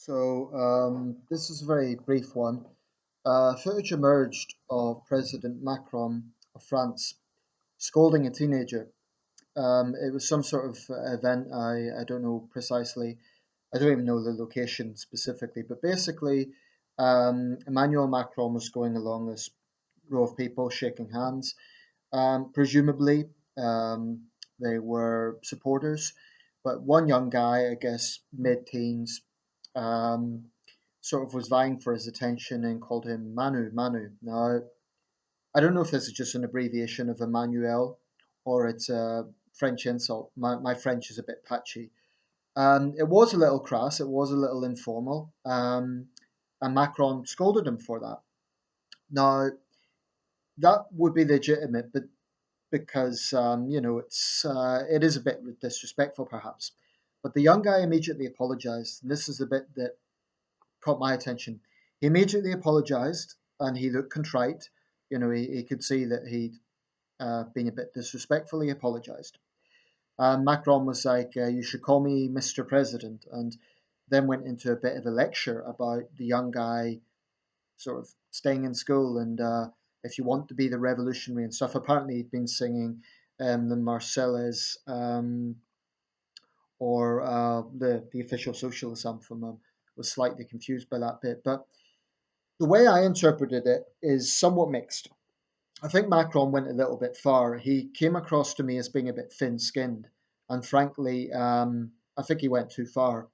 This is a very brief one. Footage emerged of President Macron of France scolding a teenager. It was some sort of event. I don't know precisely. I don't even know the location specifically, but basically, Emmanuel Macron was going along this row of people shaking hands. Presumably, they were supporters, but one young guy, I guess mid-teens, um, sort of was vying for his attention and called him Manu, Manu. Now, I don't know if this is just an abbreviation of Emmanuel or it's a French insult. My French is a bit patchy. It was a little crass, it was a little informal, and Macron scolded him for that. Now, that would be legitimate, but because it is a bit disrespectful perhaps. But the young guy immediately apologized. And this is the bit that caught my attention. He immediately apologized and he looked contrite. He could see that he'd been a bit disrespectful. He apologized. Macron was like, "You should call me Mr. President," and then went into a bit of a lecture about the young guy sort of staying in school and if you want to be the revolutionary and stuff. Apparently, he'd been singing the Marseillaise or the official socialist anthem. I was slightly confused by that bit, but the way I interpreted it is somewhat mixed. I think Macron went a little bit far. He came across to me as being a bit thin-skinned, and frankly, I think he went too far.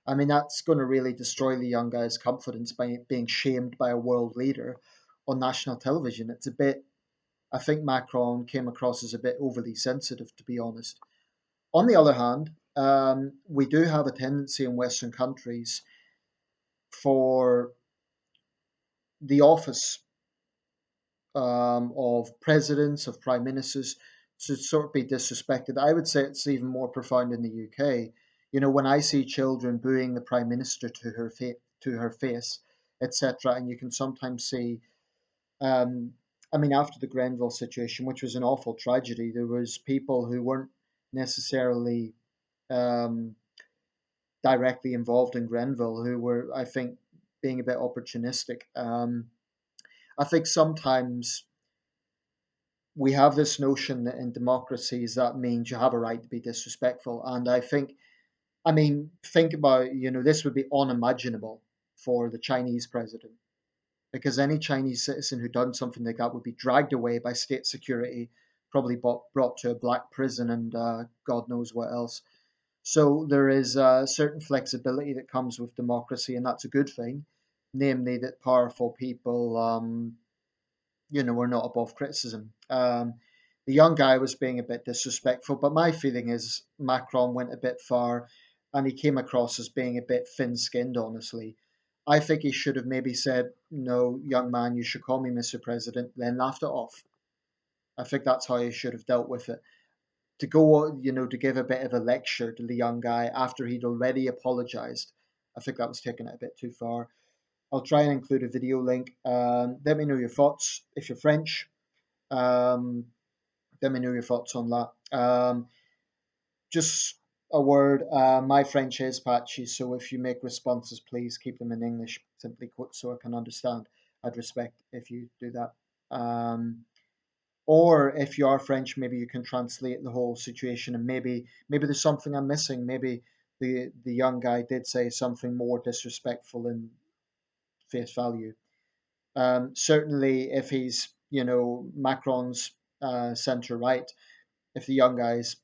I mean, that's going to really destroy the young guy's confidence by being shamed by a world leader on national television. It's a bit, I think Macron came across as a bit overly sensitive, to be honest. On the other hand, we do have a tendency in Western countries for the office of presidents, of prime ministers, to sort of be disrespected. I would say it's even more profound in the UK. When I see children booing the prime minister to her face, etc., and you can sometimes see, um, I mean, after the Grenville situation, which was an awful tragedy, there was people who weren't necessarily um, directly involved in Grenville who were, I think, being a bit opportunistic. I think sometimes we have this notion that in democracies that means you have a right to be disrespectful. And I think, I mean, think about, this would be unimaginable for the Chinese president because any Chinese citizen who done something like that would be dragged away by state security, probably brought to a black prison and God knows what else. So there is a certain flexibility that comes with democracy, and that's a good thing, namely that powerful people we're not above criticism. The young guy was being a bit disrespectful, but my feeling is Macron went a bit far and he came across as being a bit thin skinned, honestly. I think he should have maybe said, "No, young man, you should call me Mr. President," then laughed it off. I think that's how he should have dealt with it. To go, to give a bit of a lecture to the young guy after he'd already apologized, I think that was taking it a bit too far. I'll try and include a video link. Let me know your thoughts if you're French. Um, Let me know your thoughts on that. Just a word. My French is patchy, so if you make responses, please keep them in English, simply quote, so I can understand. I'd respect if you do that. Or if you are French, maybe you can translate the whole situation, and maybe there's something I'm missing. Maybe the young guy did say something more disrespectful in face value. Certainly, if he's Macron's centre right, if the young guy's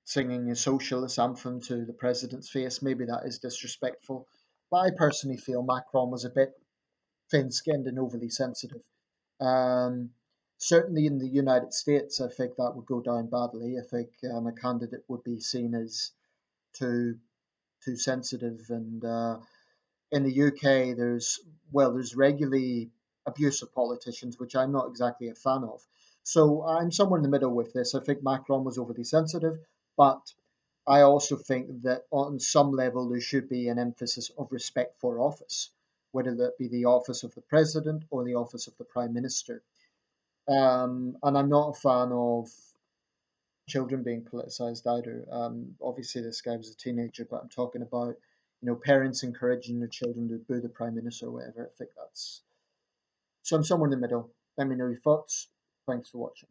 singing a socialist anthem to the president's face, maybe that is disrespectful. But I personally feel Macron was a bit thin-skinned and overly sensitive. Um, Certainly in the United States, I think that would go down badly. I think a candidate would be seen as too too sensitive. And in the UK, there's regularly abusive politicians, which I'm not exactly a fan of. So I'm somewhere in the middle with this. I think Macron was overly sensitive, but I also think that on some level there should be an emphasis of respect for office, whether that be the office of the president or the office of the prime minister. And I'm not a fan of children being politicized either. Obviously, this guy was a teenager, but I'm talking about parents encouraging their children to boo the prime minister or whatever. I think that's so. I'm somewhere in the middle. Let me know your thoughts. Thanks for watching.